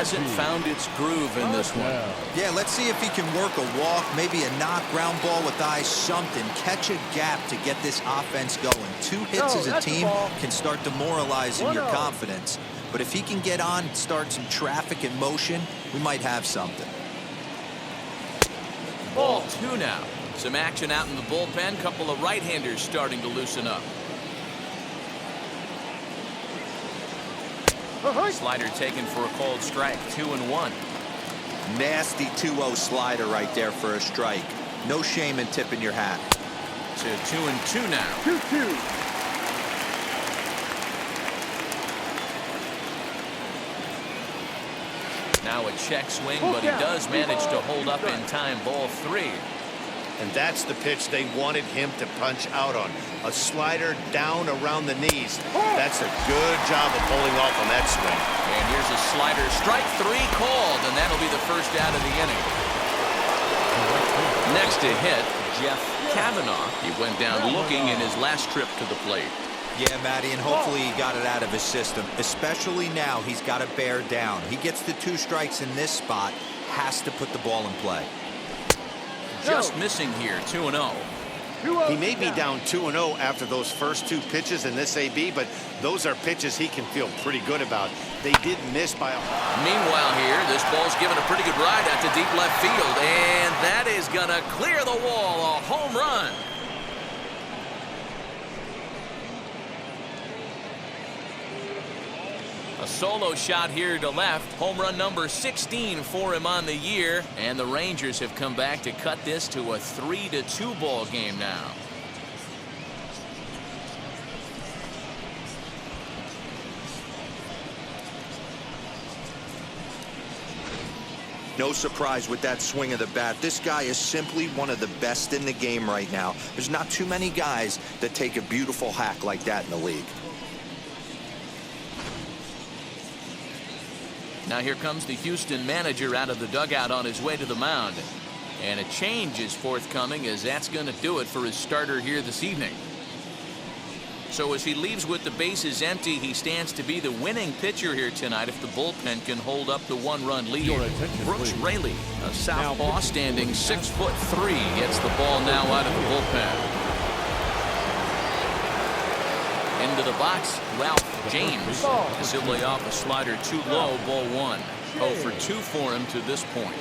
hasn't found its groove in this one. Yeah, let's see if he can work a walk, maybe a knock, ground ball with eyes, something. Catch a gap to get this offense going. 2 hits as a team can start demoralizing your confidence. But if he can get on and start some traffic in motion, we might have something. Ball 2 now. Some action out in the bullpen. Couple of right-handers starting to loosen up. Slider taken for a called strike. 2-1. Nasty 2-0 slider right there for a strike. No shame in tipping your hat. To 2-2 now. 2-2. Now a check swing, but he does manage to hold up in time. Ball 3. And that's the pitch they wanted him to punch out on. A slider down around the knees. That's a good job of pulling off on that swing. And here's a slider. Strike 3 called, and that'll be the first out of the inning. Next to hit, Jeff Kavanaugh. He went down looking in his last trip to the plate. Yeah, Matty, and hopefully he got it out of his system. Especially now, he's got to bear down. He gets the 2 strikes in this spot, has to put the ball in play. Just missing here, 2-0. He may be down 2-0 after those first 2 pitches in this AB, but those are pitches he can feel pretty good about. They did miss by a... Meanwhile here, this ball's given a pretty good ride out to deep left field, and that is going to clear the wall. A home run. A solo shot here to left. Home run number 16 for him on the year. And the Rangers have come back to cut this to a 3-2 ball game now. No surprise with that swing of the bat. This guy is simply one of the best in the game right now. There's not too many guys that take a beautiful hack like that in the league. Now here comes the Houston manager out of the dugout on his way to the mound. And a change is forthcoming, as that's going to do it for his starter here this evening. So as he leaves with the bases empty, he stands to be the winning pitcher here tonight if the bullpen can hold up the 1-run lead. Brooks Raley, a southpaw standing 6'3", gets the ball now out of the bullpen. Into the box, Ralph James. As he'll lay off a slider too low, ball 1. 0 for 2 for him to this point.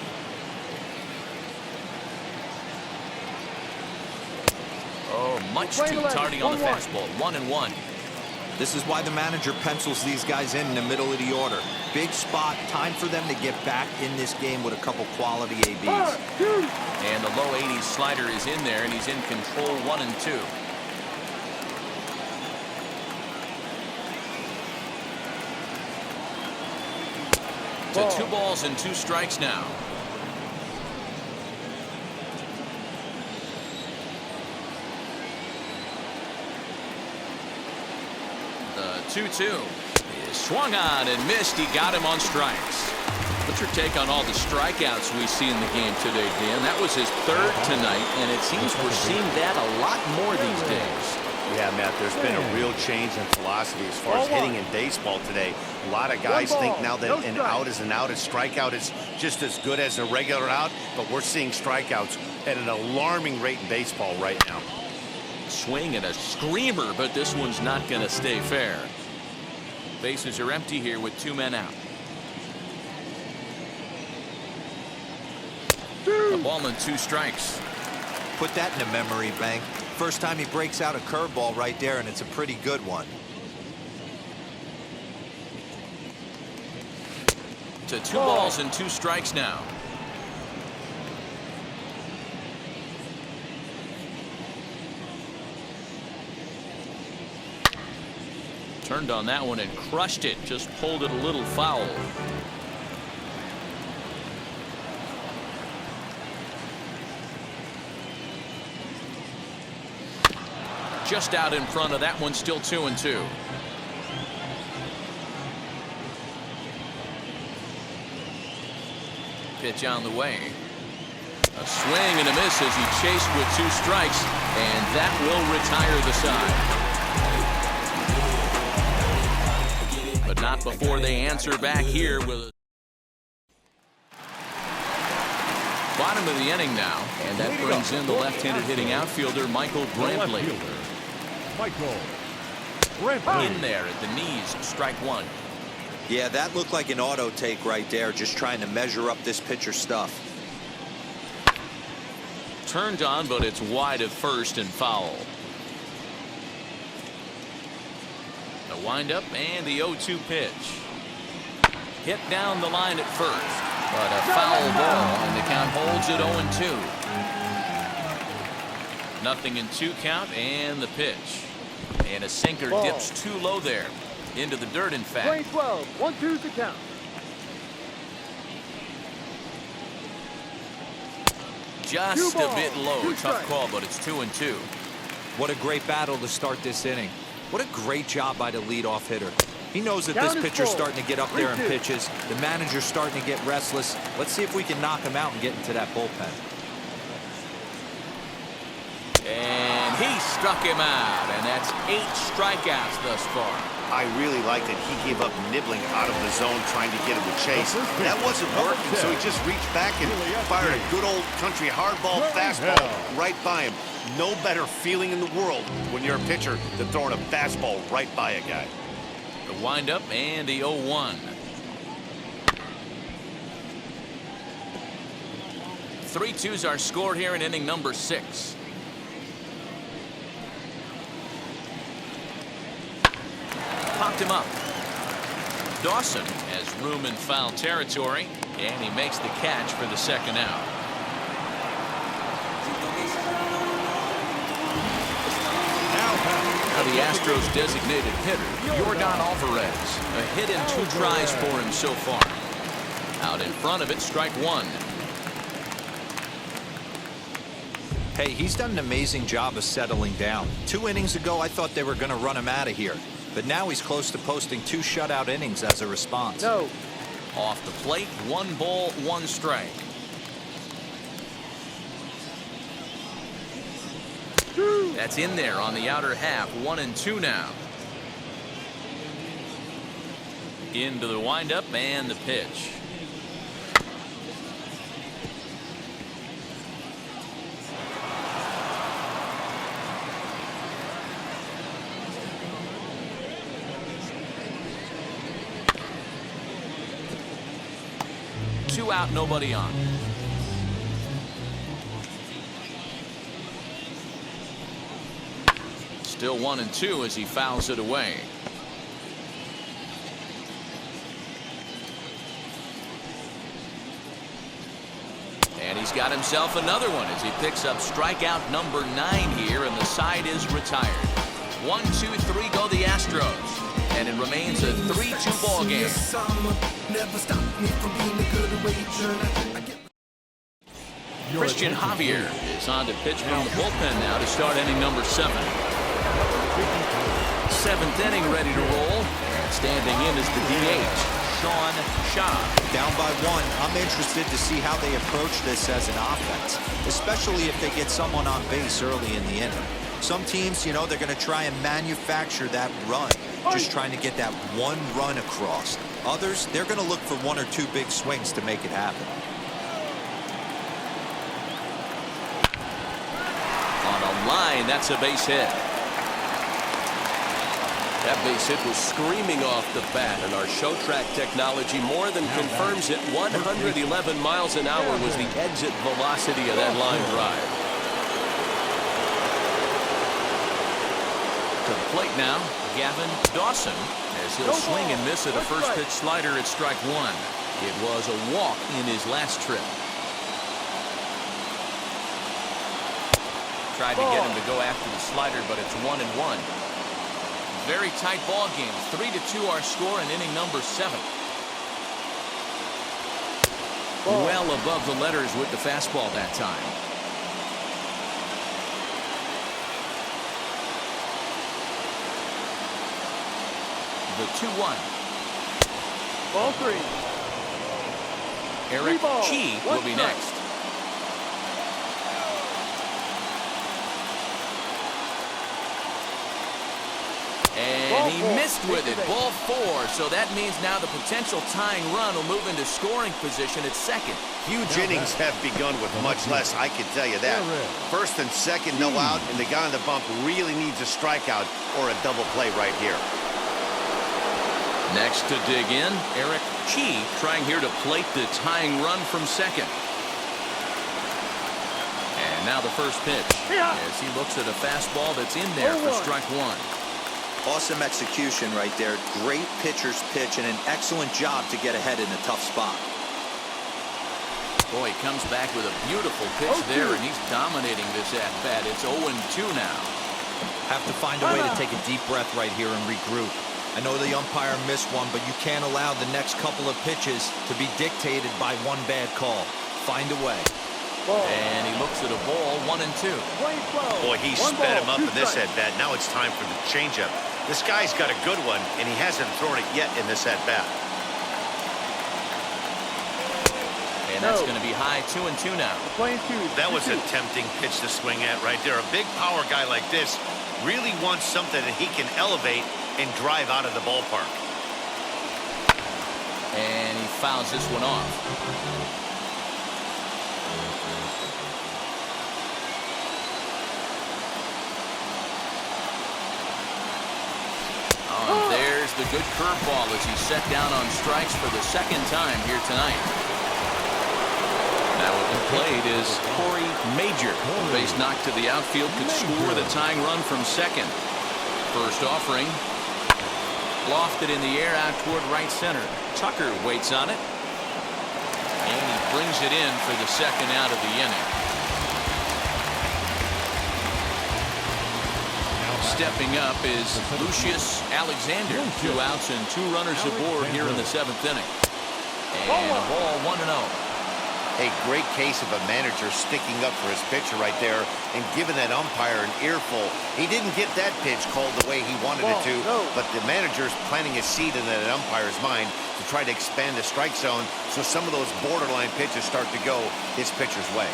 Oh, much too tardy on the fastball. 1-1. This is why the manager pencils these guys in the middle of the order. Big spot, time for them to get back in this game with a couple quality ABs. And the low 80s slider is in there, and he's in control. 1-2. To 2 balls and 2 strikes now. The 2-2 is swung on and missed. He got him on strikes. What's your take on all the strikeouts we see in the game today, Dan? That was his 3rd tonight, and it seems we're seeing that a lot more these days. Yeah, Matt, there's been a real change in philosophy as far as hitting in baseball today. A lot of guys think now that an out is an out, a strikeout is just as good as a regular out, but we're seeing strikeouts at an alarming rate in baseball right now. Swing and a screamer, but this one's not going to stay fair. Bases are empty here with 2 men out. A ball and 2 strikes. Put that in a memory bank. First time he breaks out a curveball right there, and it's a pretty good one. To 2 balls and 2 strikes now. Turned on that one and crushed it. Just pulled it a little foul. Just out in front of that one, still 2-2. Pitch on the way. A swing and a miss as he chased with 2 strikes, and that will retire the side. But not before they answer back here with a bottom of the inning now, and that brings in the left-handed hitting outfielder Michael Brantley. In there at the knees, strike one. Yeah, that looked like an auto take right there, just trying to measure up this pitcher's stuff. Turned on, but it's wide of first and foul. The windup and the 0-2 pitch. Hit down the line at first, but a foul ball, and the count holds at 0-2. Nothing in 2 count, and the pitch. And a sinker dips too low there. Into the dirt, in fact. 12, 1-2 to count. Just a bit low. Tough call, but it's 2-2. What a great battle to start this inning. What a great job by the leadoff hitter. He knows that this pitcher's starting to get up there in pitches. The manager's starting to get restless. Let's see if we can knock him out and get into that bullpen. And he struck him out, and that's 8 strikeouts thus far. I really like that he gave up nibbling out of the zone trying to get him to chase. That wasn't working, so he just reached back and fired a good old country hardball fastball right by him. No better feeling in the world when you're a pitcher than throwing a fastball right by a guy. The windup and the 0-1. 3-2's our score here in inning number 6. Popped him up. Dawson has room in foul territory, and he makes the catch for the second out. Now the Astros designated hitter, Yordan Alvarez. A hit and 2 tries for him so far. Out in front of it, strike one. Hey, he's done an amazing job of settling down. 2 innings ago, I thought they were going to run him out of here. But now he's close to posting 2 shutout innings as a response. No. Off the plate, 1 ball, 1 strike. That's in there on the outer half. 1-2 now. Into the windup and the pitch. Two out, nobody on. Still 1-2 as he fouls it away. And he's got himself another one as he picks up strikeout number 9 here, and the side is retired. 1, 2, 3 go the Astros. And it remains a 3-2 ball game. Christian Javier is on to pitch from the bullpen now to start inning number 7. 7th inning ready to roll. And standing in is the DH, Sean Shaw. Down by 1. I'm interested to see how they approach this as an offense, especially if they get someone on base early in the inning. Some teams, you know, they're going to try and manufacture that run, just trying to get that 1 run across. Others, they're going to look for 1 or 2 big swings to make it happen. On a line, that's a base hit. That base hit was screaming off the bat, and our show track technology more than confirms it. 111 miles an hour was the exit velocity of that line drive. To the plate now, Gavin Dawson, as he'll swing and miss at a first pitch slider at strike 1. It was a walk in his last trip. Tried to get him to go after the slider, but it's 1-1. Very tight ball game. 3-2 our score in inning number 7. Well above the letters with the fastball that time. The 2-1. Ball 3. Eric Chi will be next. And And he missed with it. Ball 4. So that means now the potential tying run will move into scoring position at second. Huge innings have begun with much less, I can tell you that. First and second, no out, and the guy on the bump really needs a strikeout or a double play right here. Next to dig in, Eric Chi trying here to plate the tying run from second. And now the first pitch as he looks at a fastball that's in there for strike 1. Awesome execution right there. Great pitcher's pitch and an excellent job to get ahead in a tough spot. Boy, he comes back with a beautiful pitch there, and he's dominating this at-bat. It's 0-2 now. Have to find a way to take a deep breath right here and regroup. I know the umpire missed one, but you can't allow the next couple of pitches to be dictated by one bad call. Find a way. And he looks at a ball, 1-2. Boy, he sped him up in this at-bat. Now it's time for the changeup. This guy's got a good one, and he hasn't thrown it yet in this at-bat. And that's going to be high, 2-2 now. That was a tempting pitch to swing at right there. A big power guy like this really wants something that he can elevate and drive out of the ballpark. And he fouls this one off. There's the good curveball as he's set down on strikes for the second time here tonight. Now at the plate is Corey Major. Base knocked to the outfield, could score the tying run from second. First offering. Lofted in the air out toward right center. Tucker waits on it. And he brings it in for the second out of the inning. Stepping up is Lucius Alexander. 2 outs and 2 runners aboard here in the 7th inning. And a ball 1-0. A great case of a manager sticking up for his pitcher right there and giving that umpire an earful. He didn't get that pitch called the way he wanted it to, but the manager's planting a seed in that umpire's mind to try to expand the strike zone so some of those borderline pitches start to go his pitcher's way.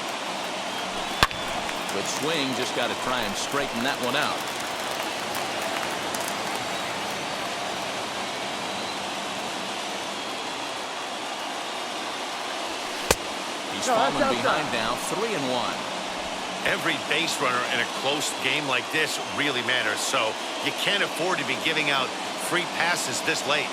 Good swing, just got to try and straighten that one out. He's fallen behind now, 3-1. Every base runner in a close game like this really matters, so you can't afford to be giving out free passes this late.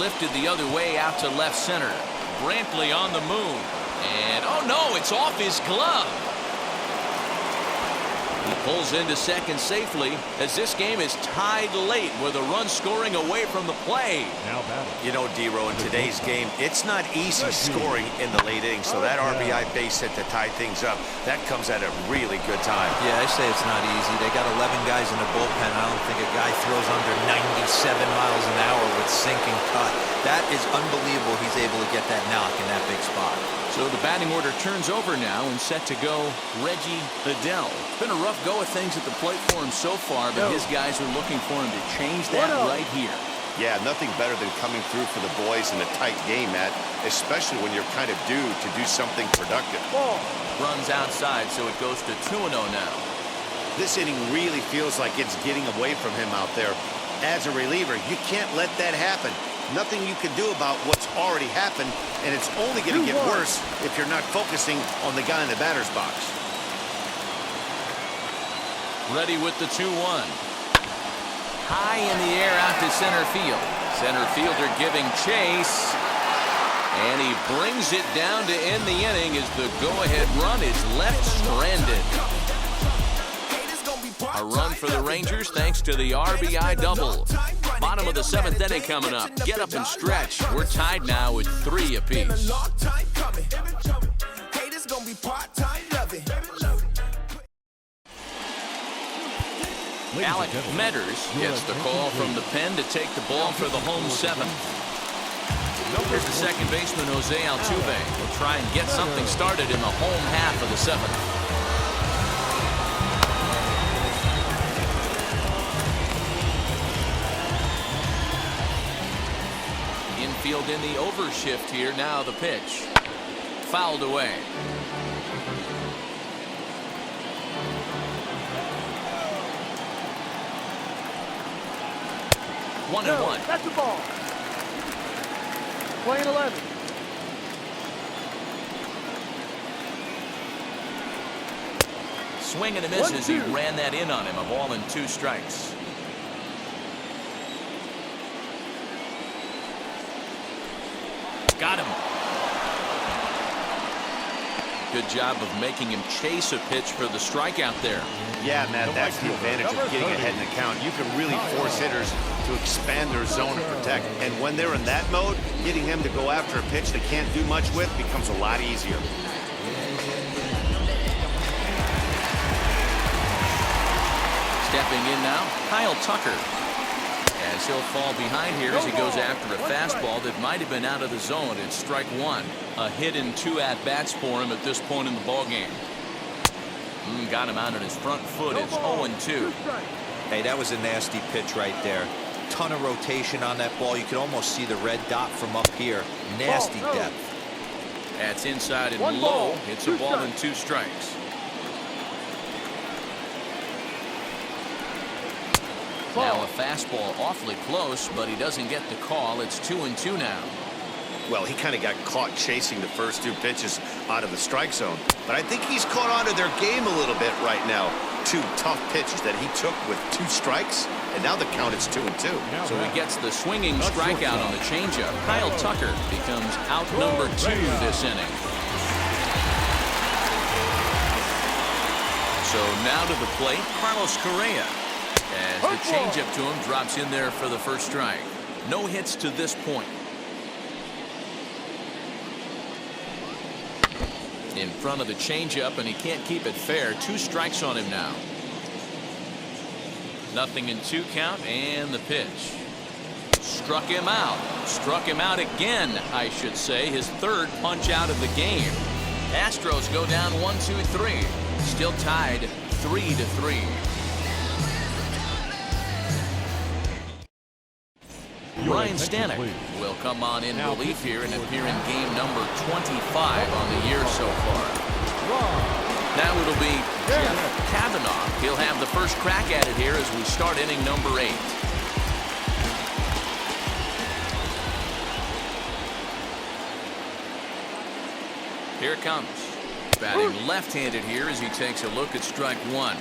Lifted the other way out to left center. Brantley on the move. And, oh no, it's off his glove. He pulls into second safely as this game is tied late with a run scoring away from the play. You know, D-Row, in today's game, it's not easy scoring in the late innings, so that RBI base hit to tie things up, that comes at a really good time. Yeah, I say it's not easy. They got 11 guys in the bullpen. I don't think a guy throws under 97 miles an hour with sinking cut. That is unbelievable he's able to get that knock in that big spot. So the batting order turns over now and set to go Reggie Adell. It's been a rough go of things at the plate for him so far, but his guys are looking for him to change that right here. Yeah, nothing better than coming through for the boys in a tight game, Matt, especially when you're kind of due to do something productive. Runs outside, so it goes to 2-0 now. This inning really feels like it's getting away from him out there. As a reliever, you can't let that happen. Nothing you can do about what's already happened, and it's only going to get worse if you're not focusing on the guy in the batter's box. Ready with the 2-1. High in the air out to center field. Center fielder giving chase. And he brings it down to end the inning as the go-ahead run is left stranded. A run for the Rangers thanks to the RBI double. Bottom of the 7th inning coming up. Get up and stretch. We're tied now with 3 apiece. Alec Metters gets the call from the pen to take the ball for the home 7th. Here's the second baseman, Jose Altuve. Will try and get something started in the home half of the 7th. Infield in the overshift here. Now the pitch. Fouled away. 1-1. That's the ball. Playing 11. Swing and a miss as he ran that in on him. A ball and 2 strikes. Got him. Good job of making him chase a pitch for the strikeout there. Yeah, Matt, that's the advantage of getting ahead in the count. You can really force hitters to expand their zone and protect. And when they're in that mode, getting them to go after a pitch they can't do much with becomes a lot easier. Stepping in now, Kyle Tucker. As he'll fall behind here as he goes after a fastball that might have been out of the zone. It's strike 1. A hit and 2 at-bats for him at this point in the ballgame. Got him out on his front foot. It's 0-2. Hey, that was a nasty pitch right there. Ton of rotation on that ball. You could almost see the red dot from up here. Nasty depth. That's inside and low. It's a ball and 2 strikes. Now a fastball awfully close, but he doesn't get the call. It's 2-2 now. Well, he kind of got caught chasing the first 2 pitches out of the strike zone. But I think he's caught on to their game a little bit right now. 2 tough pitches that he took with 2 strikes, and now the count is 2-2. So he gets the swinging strikeout on the changeup. Kyle Tucker becomes out number 2 this inning. So now to the plate, Carlos Correa. As the changeup to him drops in there for the first strike. No hits to this point. In front of the changeup, and he can't keep it fair. 2 strikes on him now. 0-2 count, and the pitch. Struck him out. Struck him out again, I should say. His 3rd punch out of the game. Astros go down 1-2-3. Still tied 3-3. Ryan Stanek will come on in relief here and appear in game number 25 on the year so far. Now it'll be Jeff Kavanaugh. He'll have the first crack at it here as we start inning number 8. Here it comes. Batting left-handed here as he takes a look at strike 1.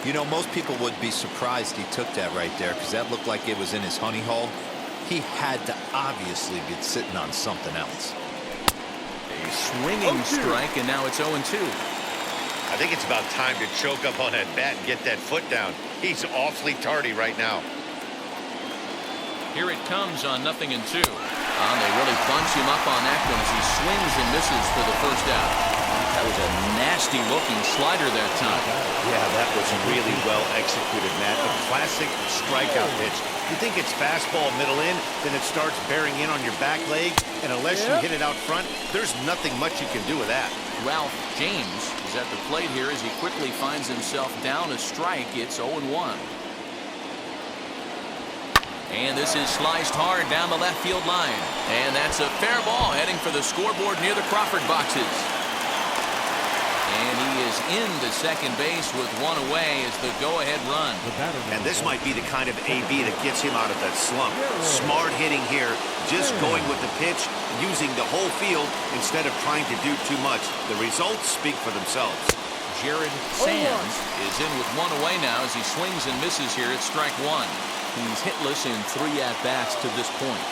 You know, most people would be surprised he took that right there because that looked like it was in his honey hole. He had to obviously be sitting on something else. A swinging strike, and now it's 0-2. I think it's about time to choke up on that bat and get that foot down. He's awfully tardy right now. Here it comes on 0-2. They really bunch him up on that one as he swings and misses for the first out. That was a nasty-looking slider that time. Yeah, that was really well executed, Matt. A classic strikeout pitch. You think it's fastball middle in, then it starts bearing in on your back leg, and unless you hit it out front, there's nothing much you can do with that. Ralph James is at the plate here as he quickly finds himself down a strike. It's 0-1. And this is sliced hard down the left field line. And that's a fair ball heading for the scoreboard near the Crawford boxes. And he is into second base with 1 away as the go-ahead run. And this might be the kind of AB that gets him out of that slump. Smart hitting here, just going with the pitch, using the whole field instead of trying to do too much. The results speak for themselves. Jared Sands is in with 1 away now as he swings and misses here at strike 1. He's hitless in 3 at-bats to this point.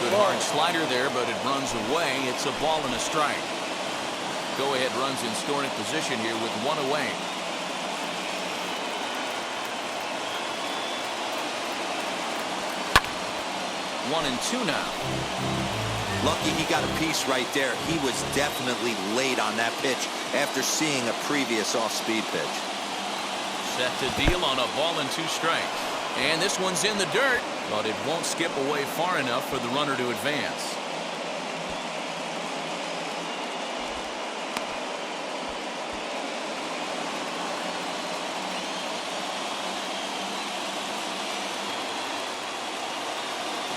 Good hard slider there, but it runs away. It's a ball and a strike. Go-ahead runs in scoring position here with 1 away. One and 2 now. Lucky he got a piece right there. He was definitely late on that pitch after seeing a previous off-speed pitch. Set to deal on a ball and 2 strikes. And this one's in the dirt, but it won't skip away far enough for the runner to advance.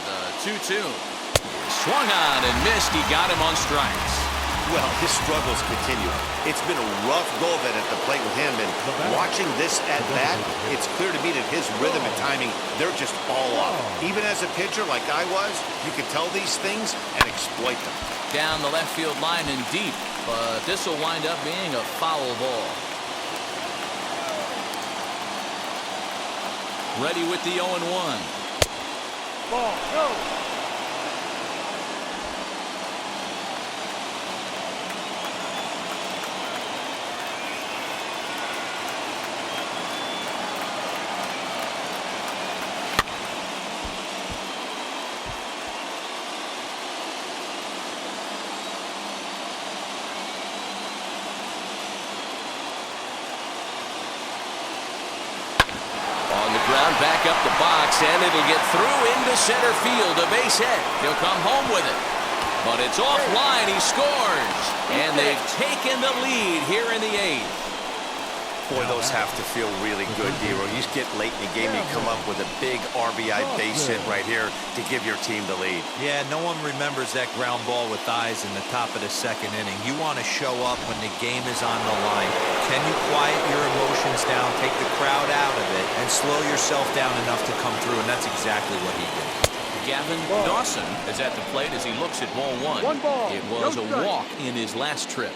The 2-2. Swung on and missed. He got him on strikes. Well, his struggles continue. It's been a rough go of it at the plate with him, and watching this at bat, it's clear to me that his rhythm and timing, they're just all off. Even as a pitcher like I was, you could tell these things and exploit them. Down the left field line and deep, but this will wind up being a foul ball. Ready with the 0-1. Ball, go. Back up the box, and it'll get through into center field. A base hit. He'll come home with it. But it's offline. He scores. And they've taken the lead here in the 8th. Boy, those have to feel really good, D-Roy. You just get late in the game, you come up with a big RBI base hit right here to give your team the lead. Yeah, no one remembers that ground ball with eyes in the top of the 2nd inning. You want to show up when the game is on the line. Can you quiet your emotions down, take the crowd out of it, and slow yourself down enough to come through? And that's exactly what he did. Gavin Dawson is at the plate as he looks at ball 1. One ball. It was No a walk in his last trip.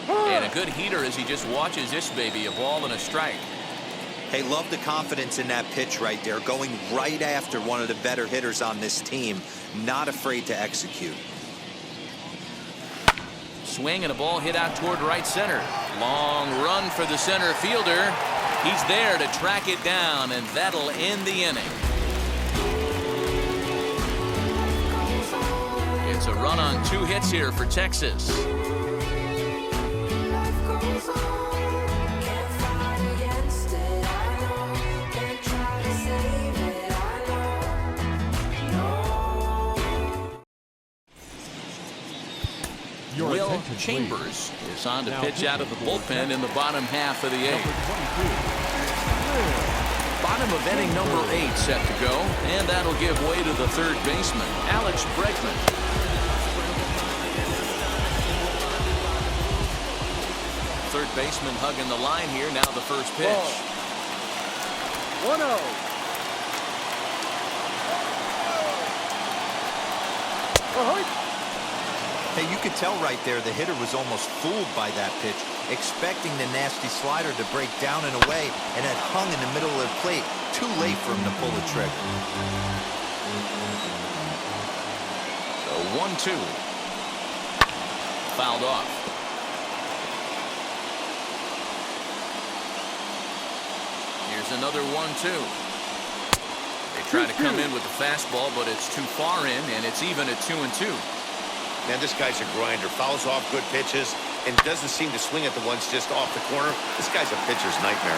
And a good heater as he just watches this baby, a ball and a strike. Hey, love the confidence in that pitch right there, going right after one of the better hitters on this team, not afraid to execute. Swing and a ball hit out toward right center. Long run for the center fielder. He's there to track it down, and that'll end the inning. It's a run on 2 hits here for Texas. Will Chambers is on to pitch out of the bullpen in the bottom half of the 8th. Bottom of inning number 8 set to go, and that'll give way to the 3rd baseman, Alex Bregman. Third baseman hugging the line here. Now the first pitch. 1-0. Hey, you could tell right there the hitter was almost fooled by that pitch, expecting the nasty slider to break down and away, and had hung in the middle of the plate. Too late for him to pull the trigger. So 1-2. Fouled off. Here's another 1-2. They try to come in with the fastball, but it's too far in, and it's even at 2-2. Man, this guy's a grinder. Fouls off good pitches and doesn't seem to swing at the ones just off the corner. This guy's a pitcher's nightmare.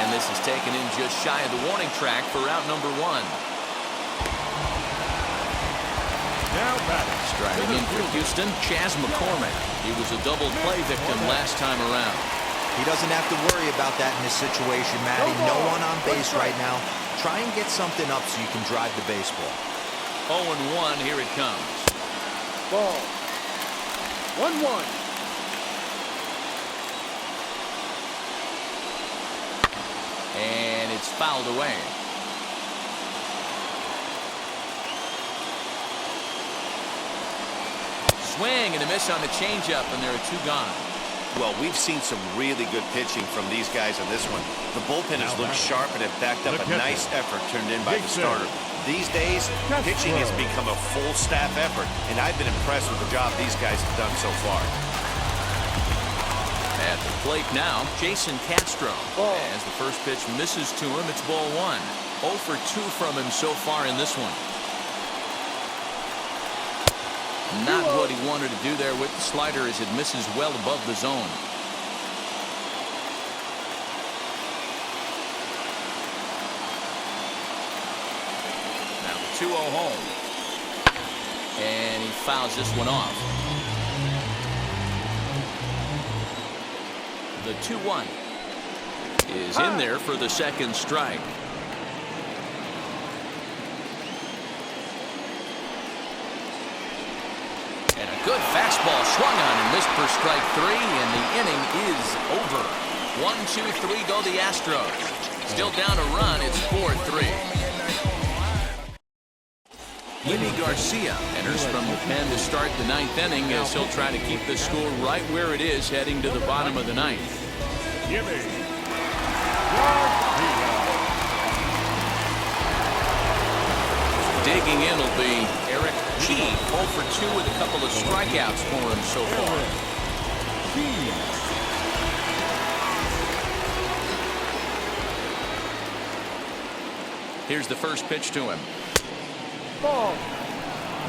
And this is taken in just shy of the warning track for out number 1. Now batting. Striding in for Houston, Chas McCormick. He was a double play victim last time around. He doesn't have to worry about that in this situation, Matty. No one on base right now. Try and get something up so you can drive the baseball. 0-1, here it comes. Ball. 1-1. And it's fouled away. Swing and a miss on the changeup, and there are 2 gone. Well, we've seen some really good pitching from these guys on this one. The bullpen has looked sharp and have backed up a nice effort turned in by the starter. These days, pitching has become a full staff effort, and I've been impressed with the job these guys have done so far. At the plate now, Jason Castro. As the first pitch misses to him, it's ball 1. 0 for 2 from him so far in this one. Not what he wanted to do there with the slider as it misses well above the zone. Now the 2-0 home. And he fouls this one off. The 2-1 is in there for the 2nd strike. swung on and missed for strike 3, and the inning is over. 1-2-3 go the Astros. Still down a run. It's 4-3. Yimi Garcia enters from the pen to start the 9th inning as he'll try to keep the score right where it is heading to the bottom of the 9th. Yimi. Digging in will be Eric Chi, 0 for 2 with a couple of strikeouts for him so far. Here's the first pitch to him. Ball.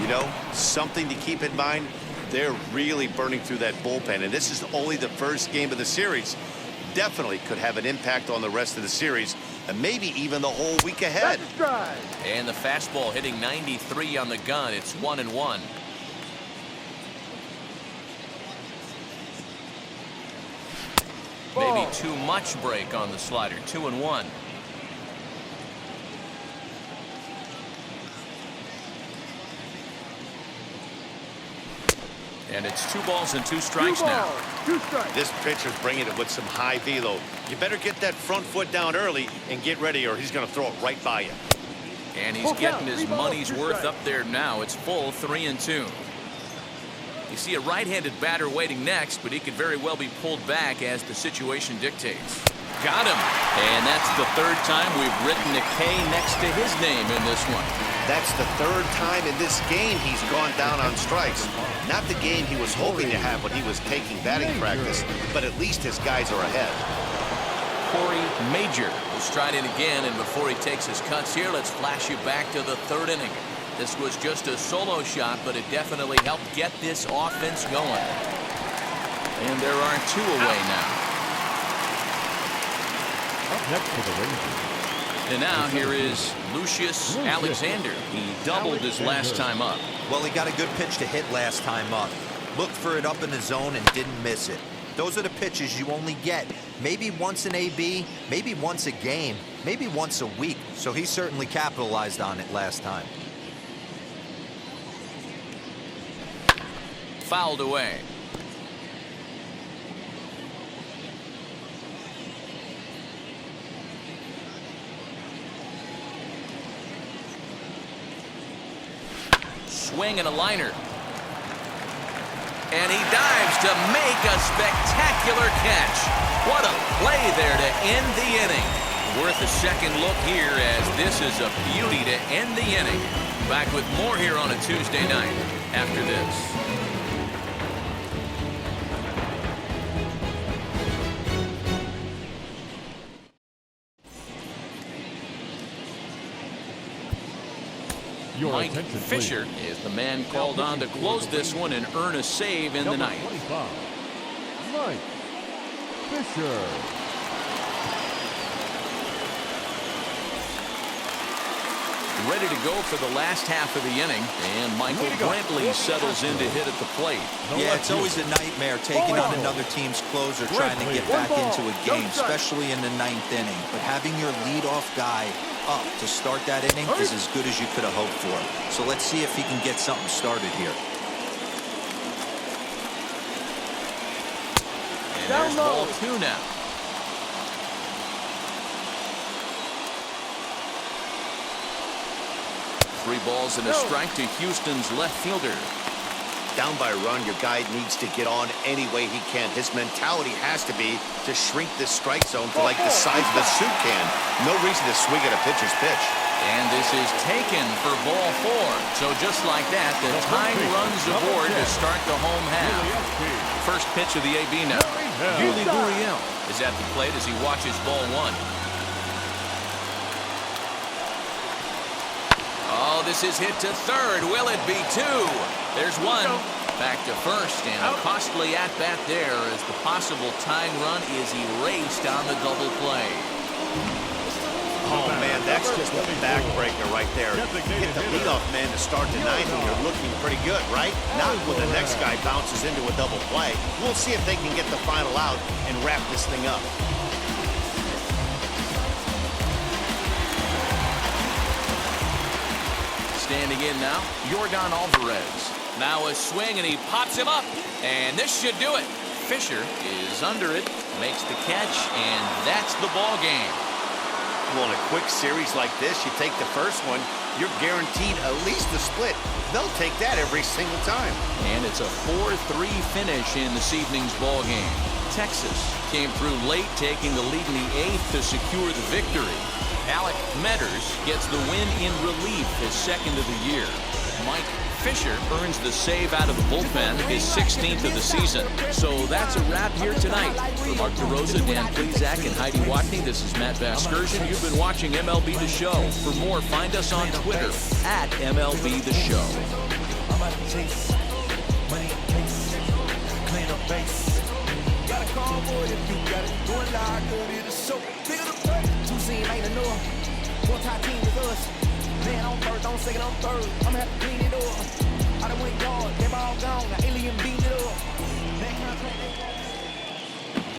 You know, something to keep in mind, they're really burning through that bullpen, and this is only the first game of the series. Definitely could have an impact on the rest of the series, and maybe even the whole week ahead. And the fastball hitting 93 on the gun. It's 1-1. Maybe too much break on the slider. 2-1. And it's 2 balls and 2 strikes now. This pitcher's bringing it with some high velo. You better get that front foot down early and get ready, or he's going to throw it right by you. And he's getting his money's worth up there now. It's full 3-2. You see a right-handed batter waiting next, but he could very well be pulled back as the situation dictates. Got him. And that's the 3rd time we've written a K next to his name in this one. That's the 3rd time in this game he's gone down on strikes. Not the game he was hoping to have when he was taking batting practice, but at least his guys are ahead. Corey Major will stride in again, and before he takes his cuts here, let's flash you back to the 3rd inning. This was just a solo shot, but it definitely helped get this offense going. And there are 2 away now. Up next for the Rangers. And now here is Lucius Alexander. He doubled his last time up. Well, he got a good pitch to hit last time up. Looked for it up in the zone and didn't miss it. Those are the pitches you only get maybe once an AB, maybe once a game, maybe once a week. So he certainly capitalized on it last time. Fouled away. Swing and a liner. And he dives to make a spectacular catch. What a play there to end the inning. Worth a second look here, as this is a beauty to end the inning. Back with more here on a Tuesday night after this. Mike Fisher is the man called on to close this one and earn a save in the ninth. Mike Fisher. Ready to go for the last half of the inning, and Michael Brantley settles in to hit at the plate. Yeah, it's always a nightmare taking on another team's closer, trying to get back into a game, especially in the 9th inning. But having your leadoff guy up to start that inning is as good as you could have hoped for. So let's see if he can get something started here. And there's ball 2 now. Three balls and a strike to Houston's left fielder. Down by a run, your guy needs to get on any way he can. His mentality has to be to shrink this strike zone to like the size of a soup can. No reason to swing at a pitcher's pitch. And this is taken for ball 4. So just like that, the time runs aboard to start the home half. First pitch of the AB now. Yuli Gurriel is at the plate as he watches ball 1. Oh, this is hit to third. Will it be 2? There's 1. Back to first, and a costly at-bat there as the possible tying run is erased on the double play. Oh, man, that's just a backbreaker right there. Get the leadoff man to start the 9th, and you're looking pretty good, right? Not when the next guy bounces into a double play. We'll see if they can get the final out and wrap this thing up. Standing in now, Yordan Alvarez. Now a swing, and he pops him up. And this should do it. Fisher is under it, makes the catch, and that's the ball game. Well, in a quick series like this, you take the first one, you're guaranteed at least a split. They'll take that every single time. And it's a 4-3 finish in this evening's ball game. Texas came through late, taking the lead in the 8th to secure the victory. Alec Metters gets the win in relief, his 2nd of the year. Mike Fisher earns the save out of the bullpen, his 16th of the season. So that's a wrap here tonight. For Mark DeRosa, Dan Plezak, and Heidi Watney, this is Matt Vasgersian. You've been watching MLB The Show. For more, find us on Twitter at MLB The Show. Got a convoy if you got it. Going live, good in the show. Big of the play. Two-seam ain't enough. One-tie team with us. Man on first, on second, on third. I'ma have to clean it up. I done went yard, they all gone. Now alien beat it up. That contract,